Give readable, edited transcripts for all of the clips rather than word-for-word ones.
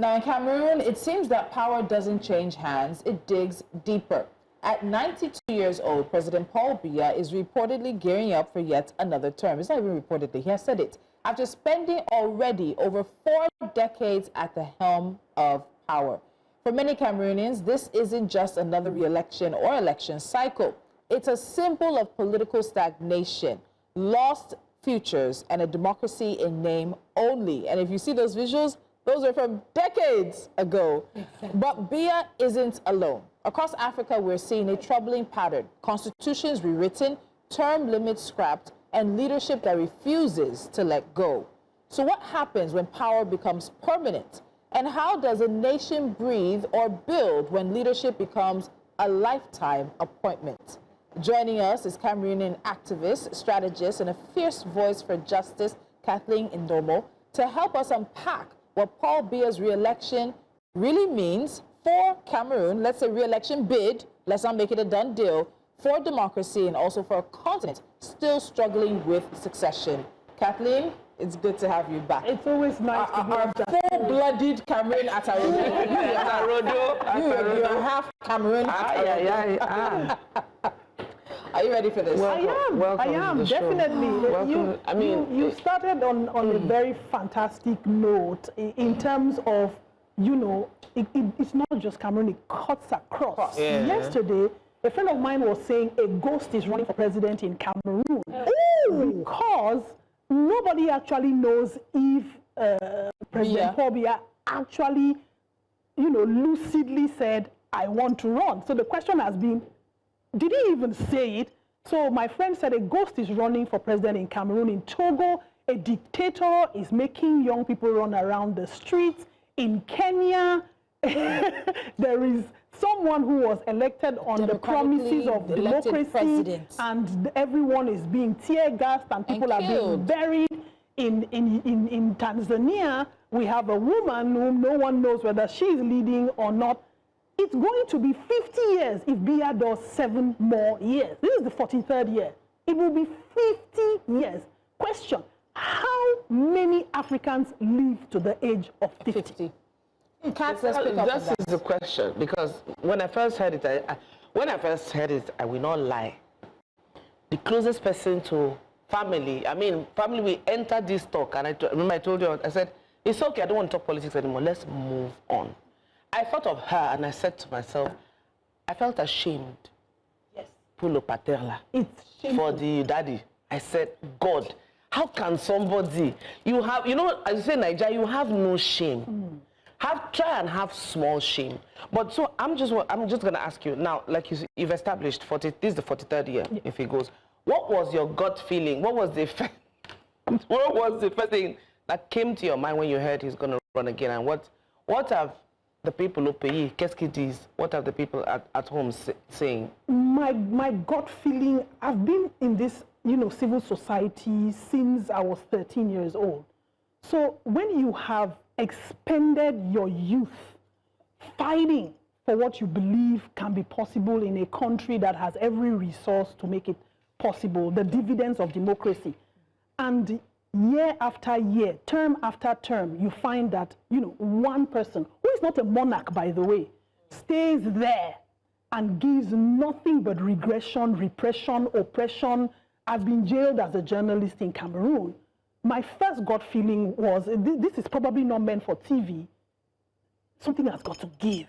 Now in Cameroon, it seems that power doesn't change hands, it digs deeper. At 92 years old, President Paul Biya is reportedly gearing up for yet another term. It's not even reportedly, he has said it. After spending already over 4 decades at the helm of power. For many Cameroonians, this isn't just another re-election or election cycle. It's a symbol of political stagnation, lost futures, and a democracy in name only. And if you see those visuals, those are from decades ago. But Biya isn't alone. Across Africa, we're seeing a troubling pattern. Constitutions rewritten, term limits scrapped, and leadership that refuses to let go. So what happens when power becomes permanent? And how does a nation breathe or build when leadership becomes a lifetime appointment? Joining us is Cameroonian activist, strategist, and a fierce voice for justice, Kathleen Ndongmo, to help us unpack what Paul Biya's re-election really means for Cameroon. Let's say re-election bid, let's not make it a done deal, for democracy and also for a continent still struggling with succession. Kathleen, it's good to have you back. It's always nice to be our full-blooded Cameroon at You are half Cameroon. Are you ready for this? I am definitely. You started on a very fantastic note in terms of, you know, it's not just Cameroon, it cuts across. Yeah. Yesterday, a friend of mine was saying a ghost is running for president in Cameroon. Because nobody actually knows if President Paul Biya actually, you know, lucidly said, I want to run. So the question has been, did he even say it? So my friend said a ghost is running for president in Cameroon. In Togo, a dictator is making young people run around the streets. In Kenya, there is someone who was elected on the promises of democracy, and everyone is being tear-gassed and people are being buried. In Tanzania, we have a woman whom no one knows whether she is leading or not. It's going to be 50 years if Biya does 7 more years. This is the 43rd year. It will be 50 years. Question, how many Africans live to the age of 50? This is the question, because when I first heard it, I will not lie. The closest person to family, family, we entered this talk, and remember I told you, I said, it's okay, I don't want to talk politics anymore, let's move on. I thought of her and I said to myself, I felt ashamed. Yes. Pulo Paterla. It's shameful. For the daddy. I said, God, how can somebody, you have, you know, as you say, Nigeria, you have no shame. Try and have small shame. But so I'm just going to ask you now, like you've established, this is the 43rd year, if it goes. What was your gut feeling? What was the first thing that came to your mind when you heard he's going to run again? And what have the people who pay, what are the people at home saying? My gut feeling, I've been in this, you know, civil society since I was 13 years old. So when you have expended your youth fighting for what you believe can be possible in a country that has every resource to make it possible, the dividends of democracy, and year after year, term after term, you find that, you know, one person, who is not a monarch, by the way, stays there and gives nothing but regression, repression, oppression. I've been jailed as a journalist in Cameroon. My first gut feeling was, this is probably not meant for TV. Something has got to give.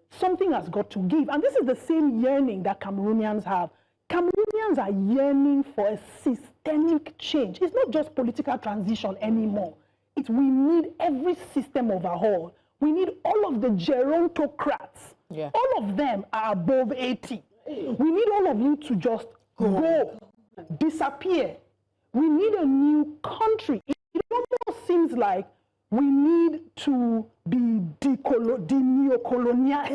Something has got to give. And this is the same yearning that Cameroonians have. Cameroonians are yearning for a systemic change. It's not just political transition anymore. We need every system overhaul. We need all of the gerontocrats. Yeah. All of them are above 80. We need all of you to just go, disappear. We need a new country. It almost seems like we need to be deneocolonial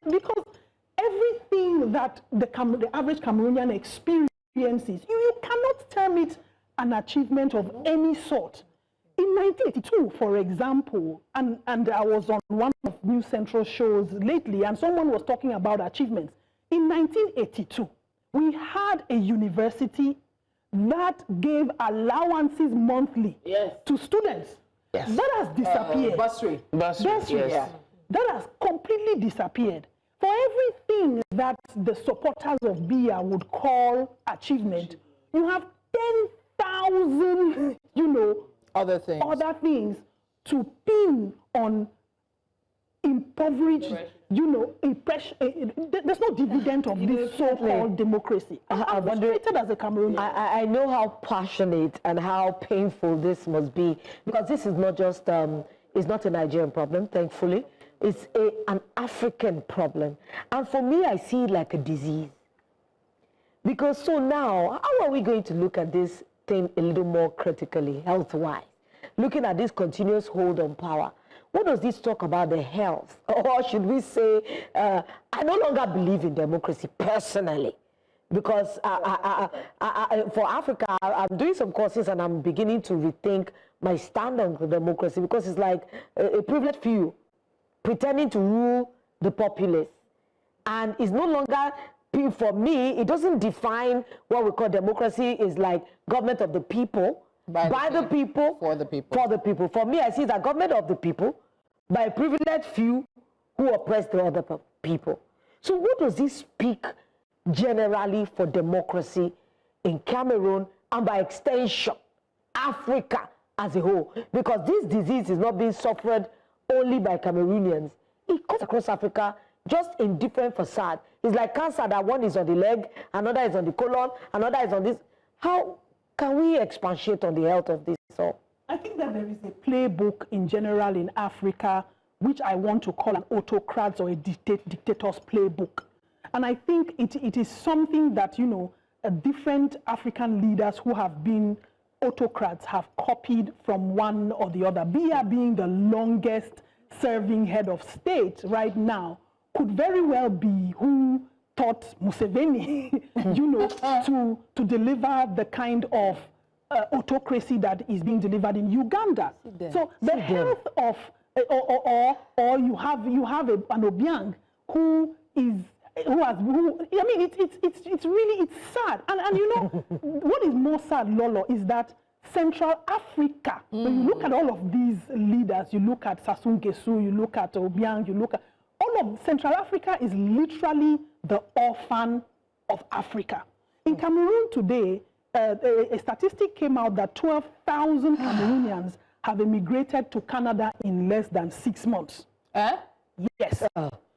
because everything that the average Cameroonian experiences, you cannot term it an achievement of any sort. In 1982, for example, and I was on one of News Central shows lately, and someone was talking about achievements. In 1982, we had a university that gave allowances monthly to students. Yes. That has disappeared. Bursary. Yes. Yeah. That has completely disappeared. For everything that the supporters of Biya would call achievement, you have 10,000, Other things to pin on impoverished, there's no dividend of this so-called democracy. I'm frustrated as a Cameroonian. I know how passionate and how painful this must be, because this is not just, it's not a Nigerian problem, thankfully. It's an African problem. And for me, I see it like a disease. Because so now, how are we going to look at this thing a little more critically, health-wise? Looking at this continuous hold on power. What does this talk about the health? Or should we say, I no longer believe in democracy personally. Because for Africa, I'm doing some courses and I'm beginning to rethink my stand on democracy, because it's like a privileged few pretending to rule the populace. And it's no longer, for me, it doesn't define what we call democracy is like government of the people, by the people, for the people. For the people. For me, I see that government of the people, by a privileged few who oppress the other people. So what does this speak generally for democracy in Cameroon and by extension, Africa as a whole? Because this disease is not being suffered only by Cameroonians. It cuts across Africa just in different facades. It's like cancer that one is on the leg, another is on the colon, another is on this. How can we expatiate on the health of this? So I think that there is a playbook in general in Africa, which I want to call an autocrat's or a dictator's playbook. And I think it is something that, different African leaders who have been autocrats have copied from one or the other. Biya, being the longest serving head of state right now, could very well be who taught Museveni, to deliver the kind of autocracy that is being delivered in Uganda. So the health of, or you have an Obiang who is, it's sad. And what is more sad, Lolo, is that Central Africa, when you look at all of these leaders, you look at Sassou Nguesso, you look at Obiang, you look at, all of Central Africa is literally the orphan of Africa. In Cameroon today, a statistic came out that 12,000 Cameroonians have emigrated to Canada in less than 6 months. Yes.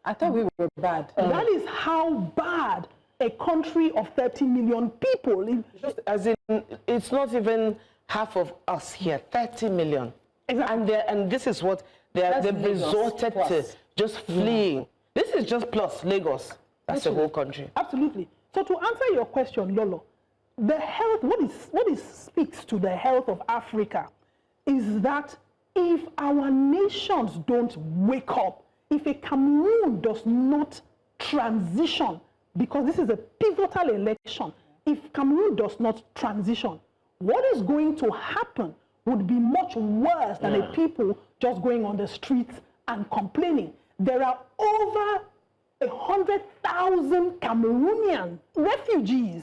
I thought we were bad. That is how bad a country of 30 million people. As in, it's not even half of us here, 30 million. Exactly. And this is what they've resorted to, just fleeing. This is just plus Lagos. That's the whole country. Absolutely. So to answer your question, Lolo, the health, what speaks to the health of Africa is that if our nations don't wake up, if a Cameroon does not transition, because this is a pivotal election, if Cameroon does not transition, what is going to happen would be much worse than a people just going on the streets and complaining. There are over 100,000 Cameroonian refugees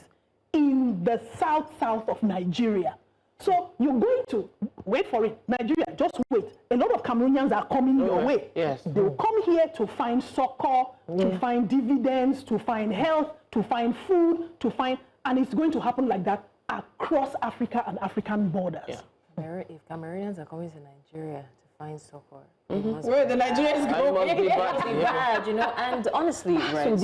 in the south of Nigeria. So you're going to, wait for it, Nigeria, just wait. A lot of Cameroonians are coming your way. Yes. They will come here to find succor, to find dividends, to find health, to find food, and it's going to happen like that across Africa and African borders. If Cameroonians are coming to Nigeria to find succor, Where the Nigerians go, must be bad, and honestly, right?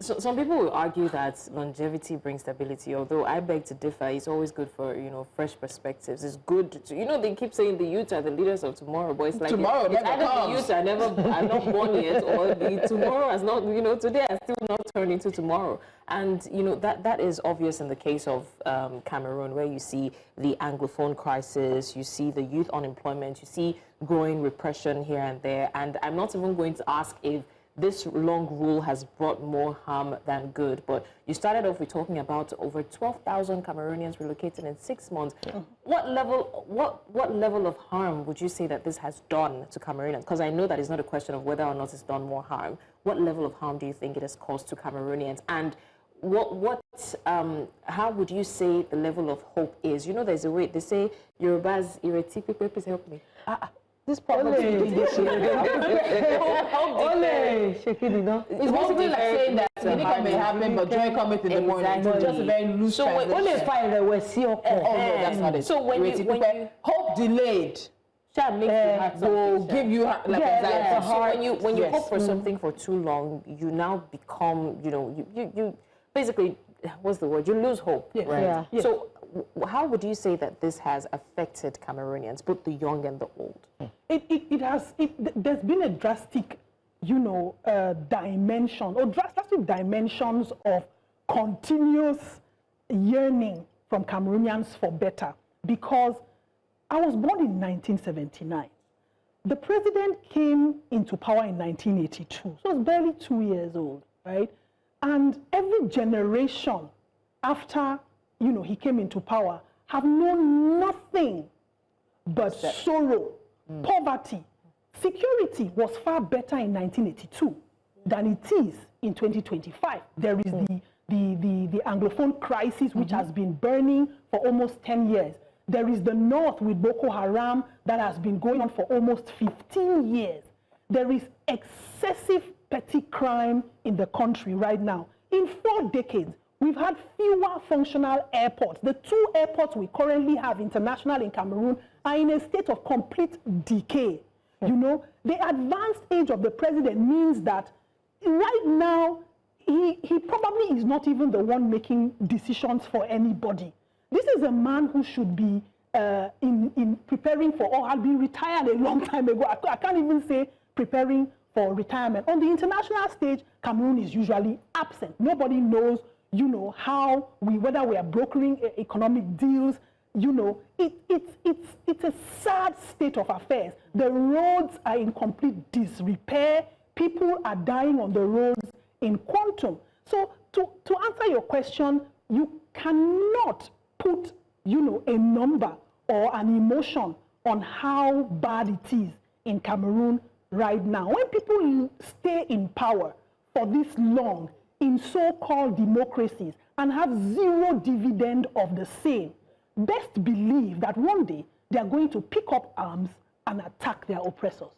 So some people will argue that longevity brings stability, although I beg to differ. It's always good for, fresh perspectives. It's good to, they keep saying the youth are the leaders of tomorrow, but it's like tomorrow it's either the youth are not born yet, or the tomorrow has not, today has still not turned into tomorrow. And, that is obvious in the case of Cameroon, where you see the Anglophone crisis, you see the youth unemployment, you see growing repression here and there. And I'm not even going to ask if this long rule has brought more harm than good. But you started off with talking about over 12,000 Cameroonians relocated in 6 months. What level of harm would you say that this has done to Cameroonians? Because I know that it's not a question of whether or not it's done more harm. What level of harm do you think it has caused to Cameroonians? And what how would you say the level of hope is? You know, there's a way, they say, Yorubas, irretipe, please help me. This problem is basically like saying that anything may happen, but joy cometh in the morning. It's just a very loose translation. That's not it. So when you hope delayed will give you like anxiety. So when you hope for something for too long, you now become, you basically, what's the word? You lose hope, right? Yeah. So how would you say that this has affected Cameroonians, both the young and the old? There's been a drastic, dimension or drastic dimensions of continuous yearning from Cameroonians for better, because I was born in 1979. The president came into power in 1982, so I was barely 2 years old, right? And every generation after, he came into power have known nothing but sorrow, poverty. Security was far better in 1982 than it is in 2025. There is the Anglophone crisis, which has been burning for almost 10 years. There is the North with Boko Haram that has been going on for almost 15 years. There is excessive petty crime in the country right now. In 4 decades, we've had fewer functional airports. The 2 airports we currently have, international in Cameroon, are in a state of complete decay. The advanced age of the president means that right now, he probably is not even the one making decisions for anybody. This is a man who should be in preparing for, or had been retired a long time ago. I can't even say preparing for retirement. On the international stage, Cameroon is usually absent. Nobody knows, how whether we are brokering economic deals. It's a sad state of affairs. The roads are in complete disrepair. People are dying on the roads in quantum. So to answer your question, you cannot put, a number or an emotion on how bad it is in Cameroon right now. When people stay in power for this long in so-called democracies and have zero dividend of the same, best believe that one day they are going to pick up arms and attack their oppressors.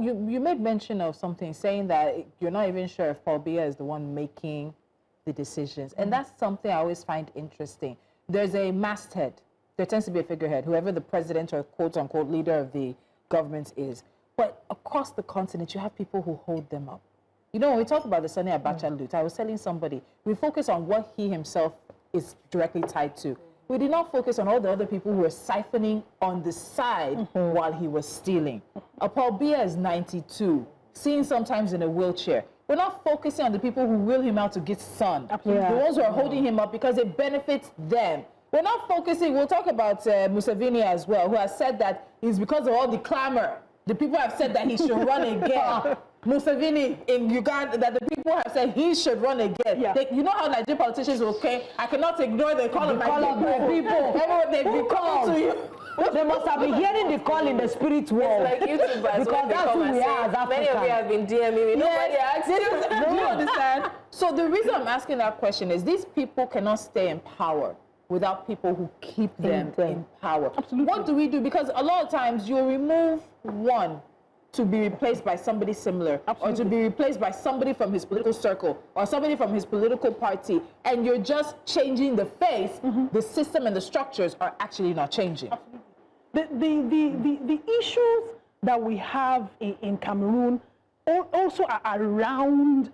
You made mention of something, saying that you're not even sure if Paul Biya is the one making the decisions. And that's something I always find interesting. There's a masthead. There tends to be a figurehead, whoever the president or quote-unquote leader of the government is. But across the continent, you have people who hold them up. When we talk about the Sani Abacha loot, I was telling somebody, we focus on what he himself is directly tied to. We did not focus on all the other people who were siphoning on the side while he was stealing. Paul Biya is 92, seen sometimes in a wheelchair. We're not focusing on the people who wheel him out to get sun. The ones who are holding him up because it benefits them. We're not focusing, we'll talk about Museveni as well, who has said that it's because of all the clamor. The people have said that he should run again. Museveni in Uganda, that the people have said he should run again. You know how Nigerian politicians will say, I cannot ignore the call of my people. Everyone, they've been calling to you. They must have been hearing the call in the spirit world. It's like YouTubers, because that's who we are as Africans. Many of you have been DMing me. Nobody asked you. Do you understand? So the reason I'm asking that question is these people cannot stay in power without people who keep them in power. Absolutely. What do we do? Because a lot of times you remove one to be replaced by somebody similar, or to be replaced by somebody from his political circle, or somebody from his political party, and you're just changing the face, the system and the structures are actually not changing. The issues that we have in Cameroon also are around,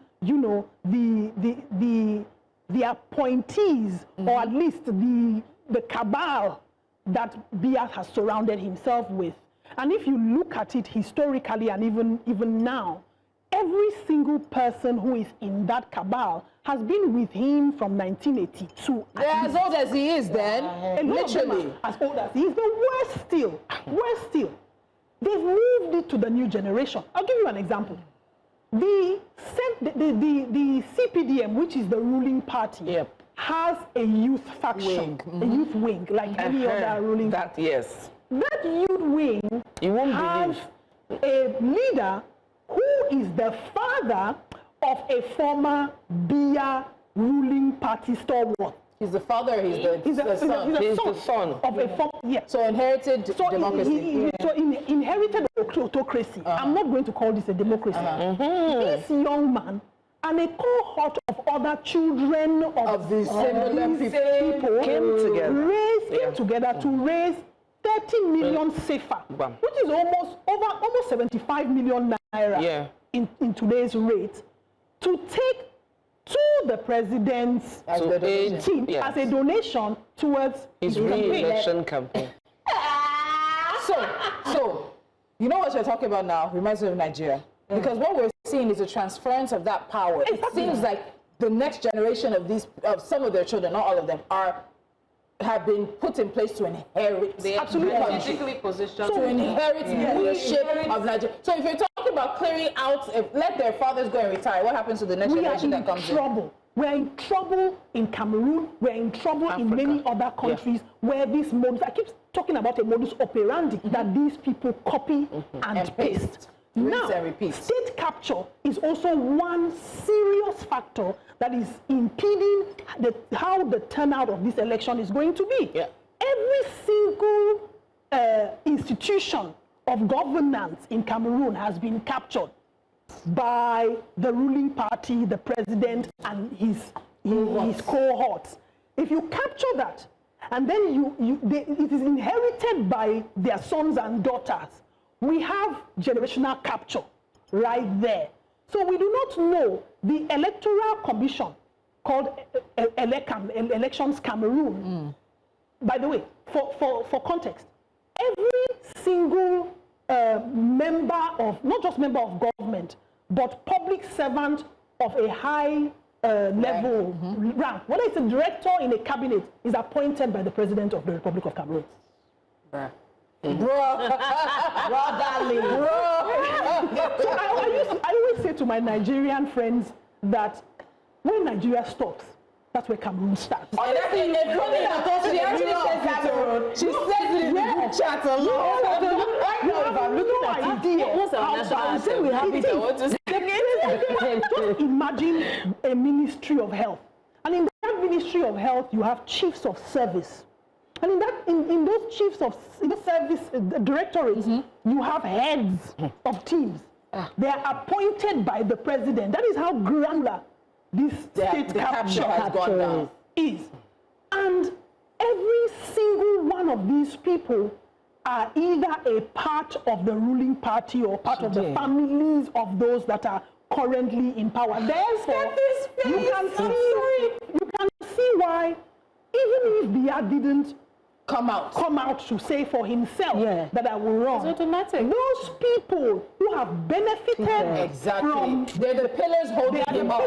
the appointees, or at least the cabal that Biya has surrounded himself with. And if you look at it historically and even now, every single person who is in that cabal has been with him from 1982. They're as old as he is then, literally. As old as he is, but worse still, they've moved it to the new generation. I'll give you an example. The CPDM, which is the ruling party, has a youth faction, a youth wing, like any other ruling party. Yes. That youth wing has a leader who is the father of a former Biya ruling party stalwart. He's the father, he's the son. He's the son of a former, yeah. So inherited democracy. So inherited autocracy. I'm not going to call this a democracy. This young man and a cohort of other children of these people came together to raise 30 million sefa, which is almost 75 million naira in today's rate, to take to the president's team as a donation towards his re-election campaign. So, you know what you're talking about now reminds me of Nigeria. Because what we're seeing is a transference of that power. It seems like the next generation of some of their children, not all of them, have been put in place to inherit. They are strategically positioned to inherit leadership of Nigeria. So if you're talking about clearing out, let their fathers go and retire, what happens to the next generation that comes in? We're in trouble in Cameroon. We're in trouble in many other countries where this modus, I keep talking about a modus operandi that these people copy and paste. Now, state capture is also one serious factor that is impeding how the turnout of this election is going to be. Every single institution of governance in Cameroon has been captured by the ruling party, the president, and his cohorts. If you capture that, and then it is inherited by their sons and daughters, we have generational capture right there. So we do not know the Electoral Commission called Elections Cameroon. By the way, for context, every single member of, not just member of government, but public servant of a high level rank, whether it's a director in a cabinet, is appointed by the President of the Republic of Cameroon. Brotherly. So I always say to my Nigerian friends that when Nigeria stops, that's where Cameroon starts. Honestly, she actually says Cameroon. She says it in the group chat a lot. Right now, if I'm looking at it, just imagine a Ministry of Health. And in that Ministry of Health, you have chiefs of service. And in those chiefs of service directorates, you have heads of teams. They are appointed by the president. That is how granular this state capture has gone down. Is. And every single one of these people are either a part of the ruling party or part of the families of those that are currently in power. Therefore, you can see why, even if Biya didn't come out to say for himself that I will run. It's automatic. Those people who have benefited from they're the pillars holding him up.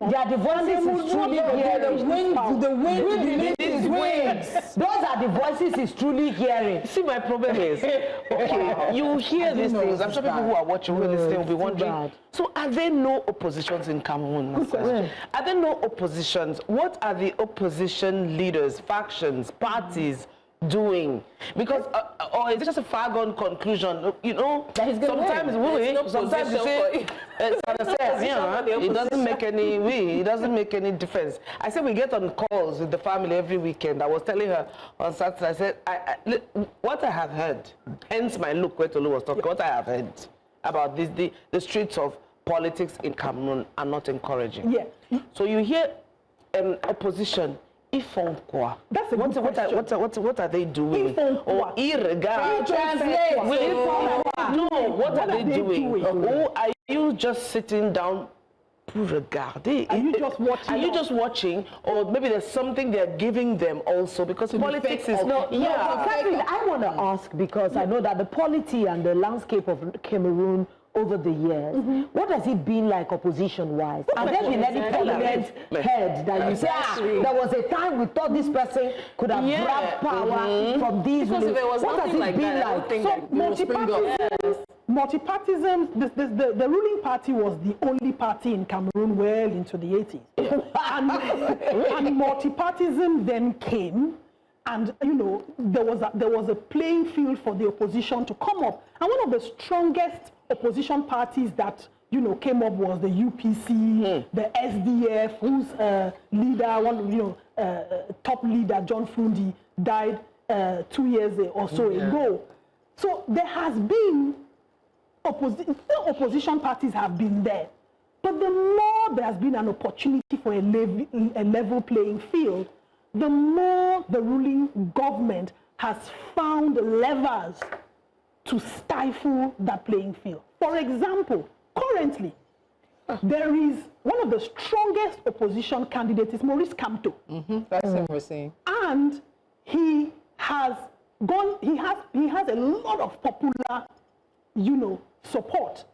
They are the voices he's truly hearing. The wind beneath his wings. Those are the voices he's truly hearing. See, my problem is, okay, you hear these things. I'm sure people who are watching will listen will be wondering. So are there no oppositions in Cameroon? Are there no oppositions? What are the opposition leaders, factions, parties doing? Because, or is it just a far-gone conclusion? You know, sometimes sometimes you say, it doesn't make any difference. I said we get on calls with the family every weekend. I was telling her on Saturday, I said, what I have heard, hence my look where Tolu was talking, what I have heard about this, the streets of politics in Cameroon are not encouraging. So you hear opposition. That's a good question. What are they doing? Or irregard. What are they doing? Or are you just sitting down? Are you just watching? Are you just watching? Or maybe there's something they're giving them also, because politics is Kathleen, I want to ask, because I know that the polity and the landscape of Cameroon over the years, what has it been like opposition-wise? Has there been any prominent head that you say, there was a time we thought this person could have grabbed power from these? Because if there was nothing like that, I don't think multipartism, the ruling party was the only party in Cameroon well into the 80s. And multipartism then came, and there was a playing field for the opposition to come up. And one of the strongest opposition parties that came up was the UPC, the SDF, whose leader, top leader, John Frundi, died 2 years or so ago. So there has been opposition parties have been there. But the more there has been an opportunity for a level playing field, the more the ruling government has found levers to stifle that playing field. For example, currently, there is one of the strongest opposition candidates is Maurice Kamto. That's what we're seeing. And he has a lot of popular, support.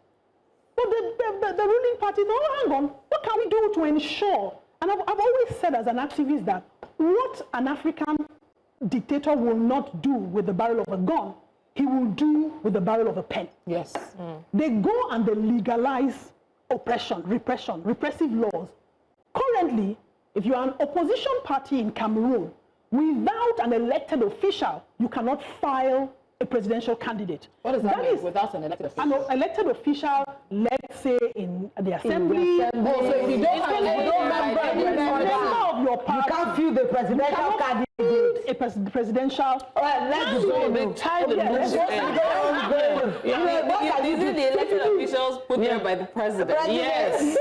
But the ruling party, hang on, what can we do to ensure? And I've always said as an activist that what an African dictator will not do with the barrel of a gun, he will do with the barrel of a pen. Yes. They go and they legalize oppression, repression, repressive laws. Currently, if you are an opposition party in Cameroon, without an elected official, you cannot file a presidential candidate. What does that mean, without an elected official? An elected official, let's say in the assembly. So if you don't have a member of your party, you can't fill the presidential candidate. A presidential. Let's go. They tie the noose These are the elected officials put there by the president. Yes.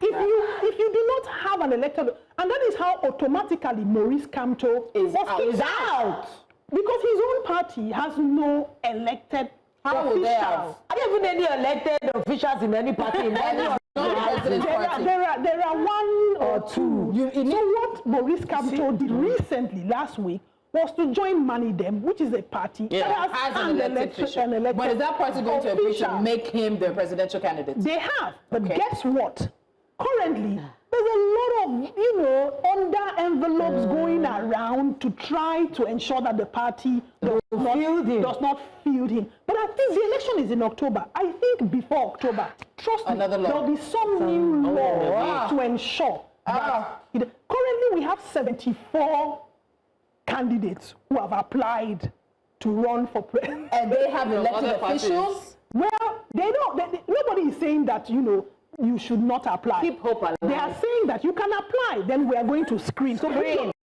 If you do not have an elected, and that is how automatically Maurice Kamto is out. Because his own party has no elected officials. Are there even any elected officials in any party? In any there are one or two. So what Maurice Kamto did recently, last week, was to join Manidem, which is a party that has an elected official. But is that party going to agree to make him their presidential candidate? They have. But guess what? Currently, there's a lot of, under envelopes going around to try to ensure that the party does not field him. But I think the election is in October. I think before October, trust me, there'll be some new law to ensure that. Currently, we have 74 candidates who have applied to run for president. And they have elected officials? Well, nobody is saying that, you should not apply. Keep hope alive. They are saying that you can apply, then we are going to screen. So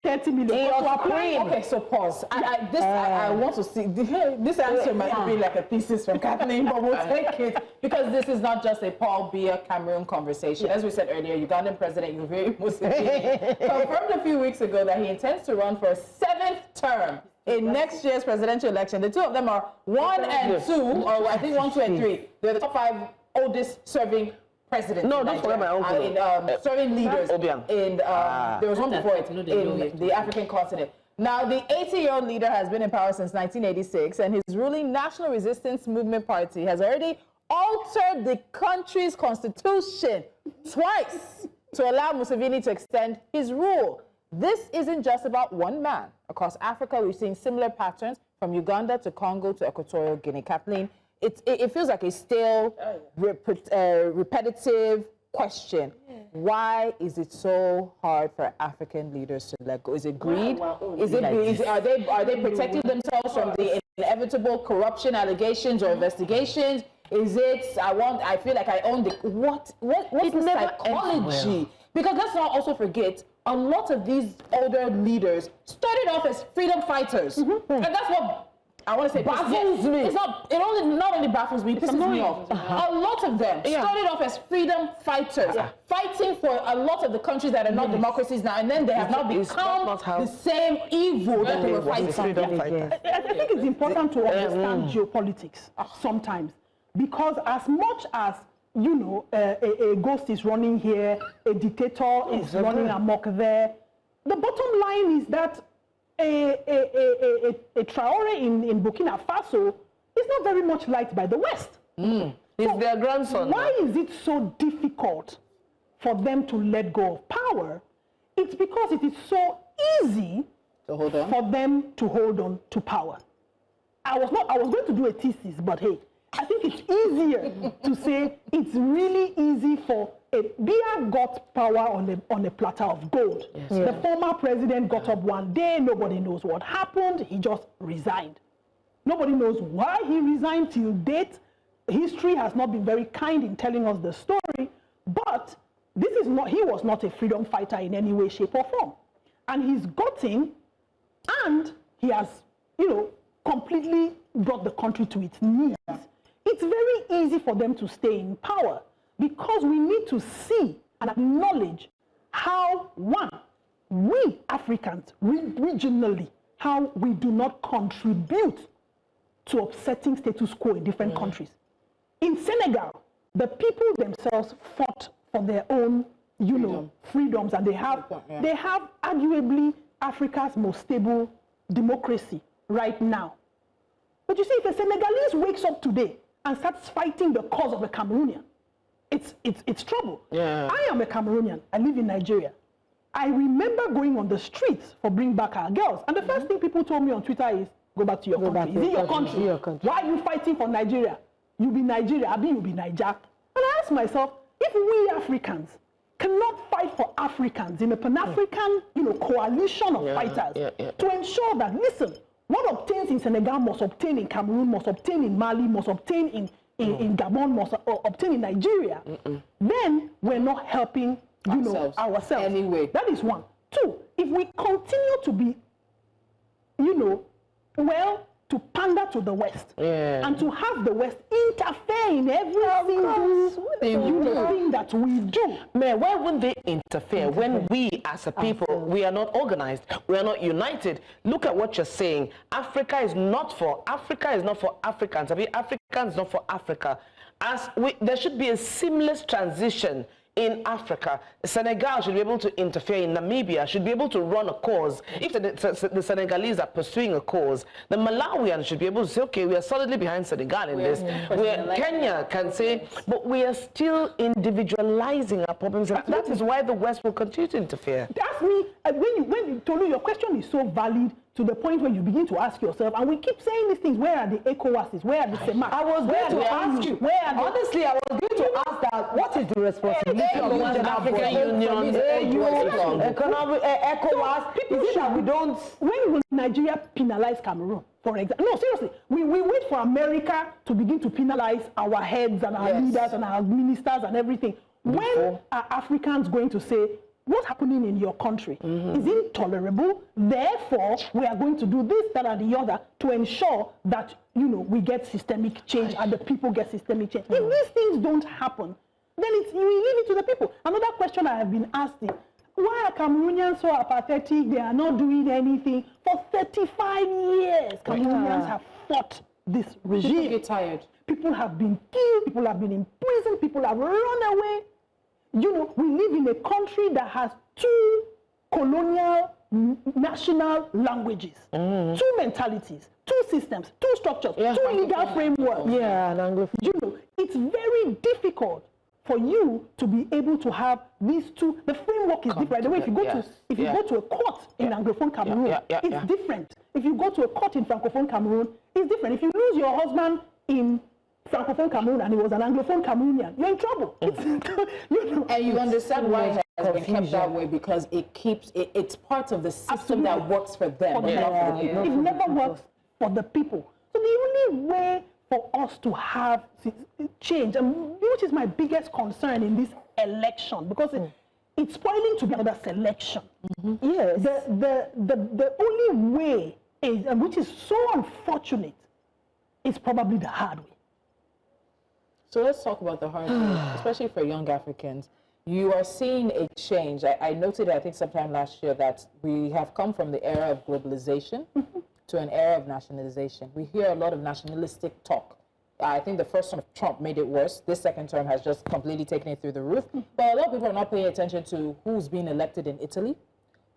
30 million to apply. Okay, so pause. I want to see, this answer might be like a thesis from Kathleen, but we'll take it because this is not just a Paul Biya Cameroon conversation. As we said earlier, Ugandan President Yoweri Museveni confirmed a few weeks ago that he intends to run for a 7th term in next year's presidential election. The two of them are 1 and 2, or I think 1, 2, and 3. They're the top 5 oldest serving presidents. No, don't forget my uncle. Serving leaders Obiang. in there was one before it in the African continent. Now, the 80-year-old leader has been in power since 1986, and his ruling National Resistance Movement Party has already altered the country's constitution twice to allow Museveni to extend his rule. This isn't just about one man. Across Africa, we've seen similar patterns from Uganda to Congo to Equatorial Guinea. Kathleen, it feels like a stale, repetitive question. Why is it so hard for African leaders to let go? Is it greed? Are they protecting themselves from the inevitable corruption allegations or investigations? Is it I feel like I own the what's the psychology? Because let's not also forget, a lot of these older leaders started off as freedom fighters, and that's what I want to say baffles me. Not only baffles me, it pisses me off. A lot of them started off as freedom fighters, fighting for a lot of the countries that are not democracies now, and then they have now become the same evil that they were fighting. I think it's important to understand geopolitics sometimes, because as much as a ghost is running here, a dictator is running amok there, the bottom line is that a Traore in Burkina Faso is not very much liked by the West. He's their grandson. Why is it so difficult for them to let go of power? It's because it is so easy for them to hold on to power. I was going to do a thesis, but hey, I think it's easier to say it's really easy for Biya got power on a platter of gold. Yes. The former president got up one day, nobody knows what happened, he just resigned. Nobody knows why he resigned till date. history has not been very kind in telling us the story, but this is not, he was not a freedom fighter in any way, shape, or form. And he's gotten, and he has, completely brought the country to its knees. It's very easy for them to stay in power because we need to see and acknowledge how, one, we Africans, regionally, how we do not contribute to upsetting status quo in different countries. In Senegal, the people themselves fought for their own, freedoms, and they have arguably Africa's most stable democracy right now. But you see, if a Senegalese wakes up today and starts fighting the cause of a Cameroonian, it's trouble. Yeah. I am a Cameroonian. I live in Nigeria. I remember going on the streets for Bring Back Our Girls, and the first thing people told me on Twitter is, go back to your country. Is it your country? Why are you fighting for Nigeria? You be Nigeria, Abi, you be Niger. And I asked myself, if we Africans cannot fight for Africans in a Pan-African, coalition of fighters to ensure that, listen, what obtains in Senegal must obtain in Cameroon, must obtain in Mali, must obtain in Gabon, must obtain in Nigeria, then we're not helping, ourselves. Anyway. That is one. Two, if we continue to be, to pander to the West and to have the West interfere in every single thing that we do. Man, why wouldn't they interfere when we as a people, we are not organized, we are not united? Look at what you're saying. Africa is not for Africans. I mean, Africa is not for Africa. There should be a seamless transition in Africa. Senegal should be able to interfere in Namibia, should be able to run a cause. If the Senegalese are pursuing a cause, the Malawians should be able to say, okay, we are solidly behind Senegal in this. Where Kenya can say, but we are still individualizing our problems. And that is why the West will continue to interfere. Ask me, Tolu, your question is so valid to the point where you begin to ask yourself, and we keep saying these things, where are the ECOWASs, where are the CEMAC? I was going to ask you, honestly, I was going to ask that, what is the responsibility of the African Union, ECOWAS, people that we don't... When will Nigeria penalize Cameroon, for example? No, seriously, we wait for America to begin to penalize our heads and our leaders and our ministers and everything. When are Africans going to say, what's happening in your country is intolerable, therefore we are going to do this, that, and the other to ensure that, we get systemic change and the people get systemic change. If these things don't happen, then we leave it to the people. Another question I have been asked is, why are Cameroonians so apathetic? They are not doing anything. For 35 years, Cameroonians have fought this regime. People get tired. People have been killed, people have been in prison, people have run away. We live in a country that has two colonial national languages, two mentalities, two systems, two structures, two legal frameworks. Yeah, and Anglophone. It's very difficult for you to be able to have these two. The framework is different. The way if you go to a court in Anglophone Cameroon, it's different. If you go to a court in Francophone Cameroon, it's different. If you lose your husband in Francophone Cameroon and he was an Anglophone Cameroonian, you're in trouble. And you understand why it has been kept that way, because it's part of the system that works for them. It never works for the people. So the only way for us to have change, which is my biggest concern in this election, because it's spoiling to be another selection. Yes. The only way is, and which is so unfortunate, is probably the hard way. So let's talk about the hard way, especially for young Africans. You are seeing a change. I noted, I think sometime last year, that we have come from the era of globalization to an era of nationalization. We hear a lot of nationalistic talk. I think the first term of Trump made it worse. This second term has just completely taken it through the roof. But a lot of people are not paying attention to who's being elected in Italy,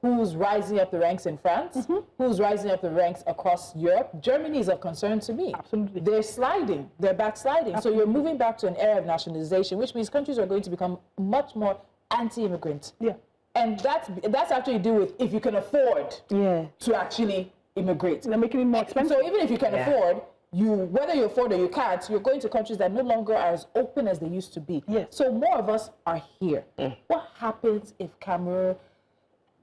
who's rising up the ranks in France, who's rising up the ranks across Europe. Germany is of concern to me. Absolutely. They're sliding, they're backsliding. So you're moving back to an era of nationalization, which means countries are going to become much more anti-immigrant. Yeah. And that's actually to do with if you can afford to actually immigrate. They're making it more expensive. So even if you can afford, whether you afford or you can't, you're going to countries that no longer are as open as they used to be. Yes. So more of us are here. What happens if Cameroon...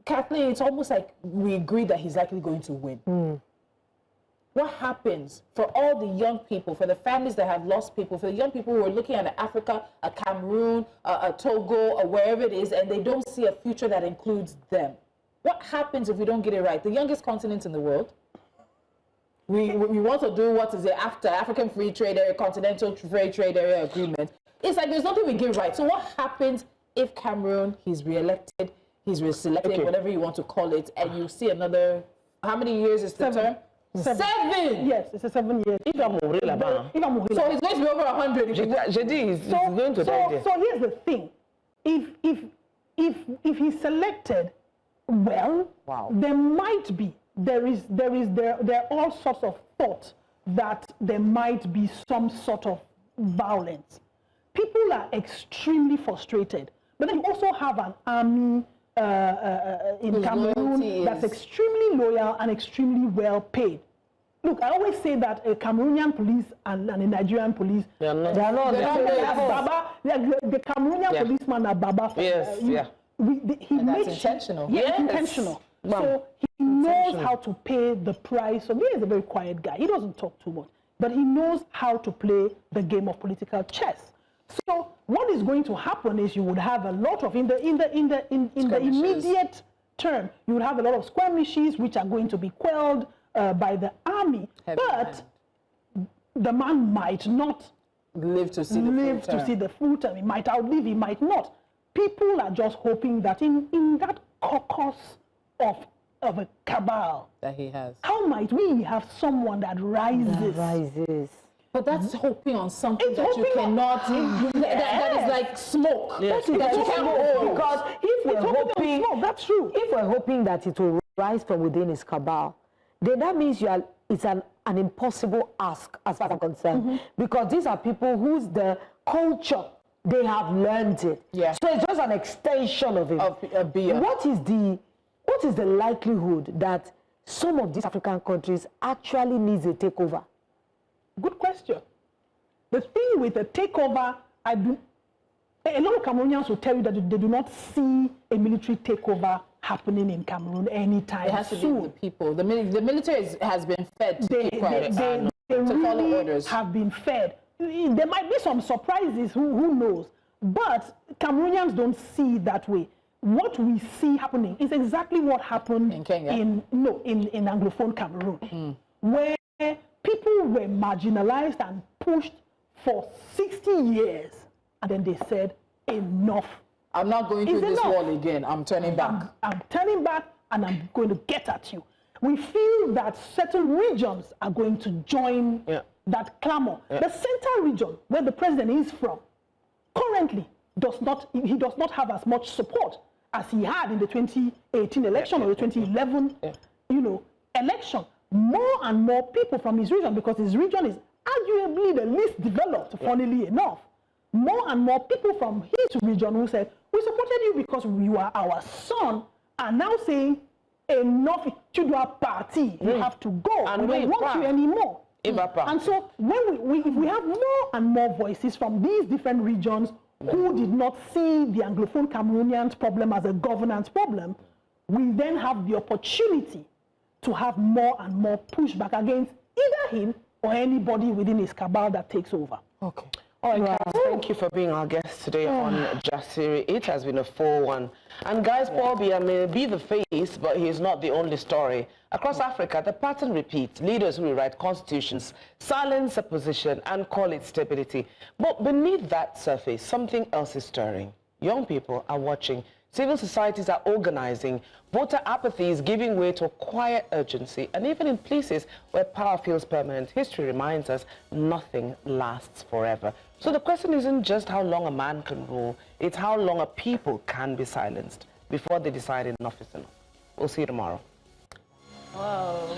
Kathleen, it's almost like we agree that he's likely going to win. what happens for all the young people, for the families that have lost people, for the young people who are looking at Africa, a Cameroon, a Togo, or wherever it is, and they don't see a future that includes them? What happens if we don't get it right? The youngest continent in the world. We want to do what is it after African Free Trade Area, Continental Free Trade Area Agreement. It's like there's nothing we get right. So what happens if Cameroon, he's re-elected, he's reselected, whatever you want to call it, and you see another, how many years is the term? Seven. Yes, it's a 7 year. So he's going to be over 100. He's going to die there. So here's the thing. If he's selected, well, there might be, there are all sorts of thought that there might be some sort of violence. People are extremely frustrated, but then you also have an army in Cameroon that's extremely loyal and extremely well paid. Look, I always say that a Cameroonian police and a Nigerian police, they are not the Cameroonian policeman are Baba. Yes, That's intentional. Yeah, yes. intentional. So he knows how to pay the price. So he is a very quiet guy. He doesn't talk too much, but he knows how to play the game of political chess. So what is going to happen is you would have a lot of in the immediate term, you would have a lot of skirmishes which are going to be quelled by the army. But the man might not live to see the full term. He might outlive, he might not. People are just hoping that in that caucus of a cabal that he has, how might we have someone that rises? But that's hoping on something that you cannot. That is like smoke. Yes. That you can't hold. Because if we're hoping, that's true. If we're hoping that it will rise from within his cabal, then that means it's an impossible ask as far as I'm concerned. Because these are people whose the culture, they have learned it. Yeah. So it's just an extension of it. What is the likelihood that some of these African countries actually needs a takeover? Good question. The thing with a takeover, a lot of Cameroonians will tell you that they do not see a military takeover happening in Cameroon anytime soon. It has to be the people. The military has been fed to follow orders. Have been fed. There might be some surprises, who knows? But Cameroonians don't see it that way. What we see happening is exactly what happened in Kenya. in Anglophone Cameroon, where people were marginalized and pushed for 60 years, and then they said, enough. I'm not going through this wall again. I'm turning back. I'm turning back, and I'm going to get at you. We feel that certain regions are going to join that clamor. The central region, where the president is from, currently does not have as much support as he had in the 2018 election or the 2011 election. More and more people from his region, because his region is arguably the least developed, funnily enough. More and more people from his region who said, we supported you because you are our son, are now saying, enough, Chudwa party, you have to go. And we don't want you anymore. And so if we have more and more voices from these different regions who did not see the Anglophone Cameroonians problem as a governance problem, we then have the opportunity to have more and more pushback against either him or anybody within his cabal that takes over. Okay. All right, guys, thank you for being our guest today on Jasiri. It has been a full one. And guys, Paul Biya may be the face, but he is not the only story. Across Africa, the pattern repeats. Leaders who rewrite constitutions, silence opposition, and call it stability. But beneath that surface, something else is stirring. Young people are watching. Civil societies are organizing. Voter apathy is giving way to quiet urgency. And even in places where power feels permanent, history reminds us nothing lasts forever. So the question isn't just how long a man can rule, it's how long a people can be silenced before they decide enough is enough. We'll see you tomorrow. Wow.